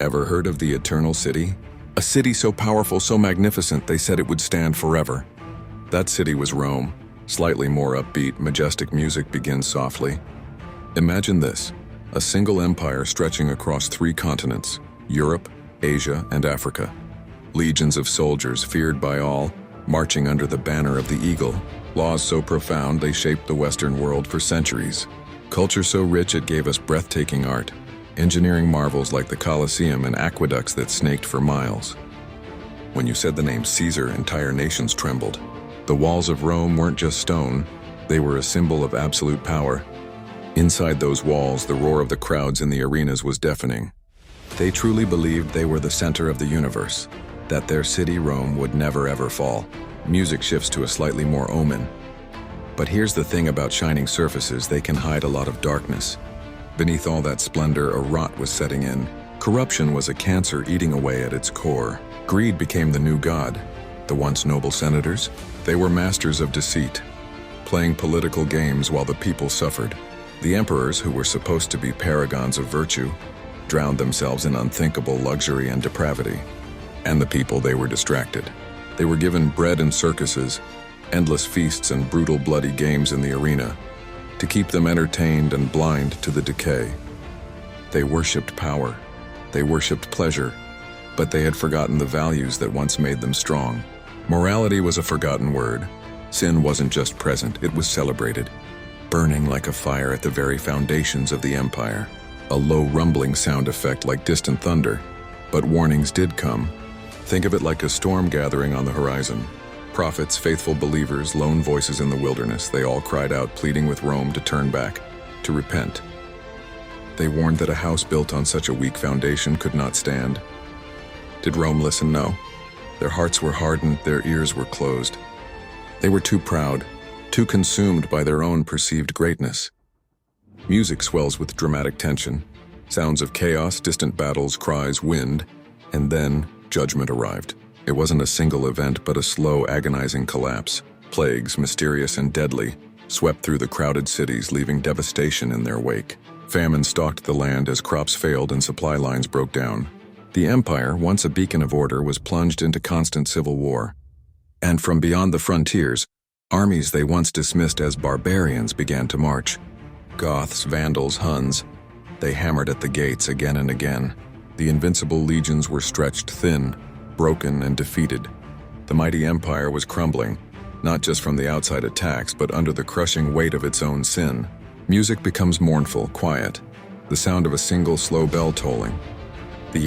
Ever heard of the Eternal City? A city so powerful, so magnificent, they said it would stand forever. That city was Rome. Slightly more upbeat, majestic music begins softly. Imagine this, a single empire stretching across 3 continents, Europe, Asia, and Africa. Legions of soldiers, feared by all, marching under the banner of the eagle. Laws so profound they shaped the Western world for centuries. Culture so rich it gave us breathtaking art. Engineering marvels like the Colosseum and aqueducts that snaked for miles. When you said the name Caesar, entire nations trembled. The walls of Rome weren't just stone, they were a symbol of absolute power. Inside those walls, the roar of the crowds in the arenas was deafening. They truly believed they were the center of the universe, that their city, Rome, would never ever fall. Music shifts to a slightly more omen. But here's the thing about shining surfaces, they can hide a lot of darkness. Beneath all that splendor, a rot was setting in. Corruption was a cancer eating away at its core. Greed became the new god. The once noble senators, they were masters of deceit, playing political games while the people suffered. The emperors, who were supposed to be paragons of virtue, drowned themselves in unthinkable luxury and depravity. And the people, they were distracted. They were given bread and circuses, endless feasts and brutal bloody games in the arena, to keep them entertained and blind to the decay. They worshipped power, they worshipped pleasure, but they had forgotten the values that once made them strong. Morality was a forgotten word. Sin wasn't just present, it was celebrated, burning like a fire at the very foundations of the empire. A low rumbling sound effect like distant thunder, but warnings did come. Think of it like a storm gathering on the horizon. Prophets, faithful believers, lone voices in the wilderness, they all cried out, pleading with Rome to turn back, to repent. They warned that a house built on such a weak foundation could not stand. Did Rome listen? No. Their hearts were hardened, their ears were closed. They were too proud, too consumed by their own perceived greatness. Music swells with dramatic tension. Sounds of chaos, distant battles, cries, wind, and then judgment arrived. It wasn't a single event, but a slow, agonizing collapse. Plagues, mysterious and deadly, swept through the crowded cities, leaving devastation in their wake. Famine stalked the land as crops failed and supply lines broke down. The empire, once a beacon of order, was plunged into constant civil war. And from beyond the frontiers, armies they once dismissed as barbarians began to march. Goths, Vandals, Huns, they hammered at the gates again and again. The invincible legions were stretched thin, broken and defeated. The mighty empire was crumbling, not just from the outside attacks, but under the crushing weight of its own sin. Music becomes mournful, quiet, the sound of a single slow bell tolling.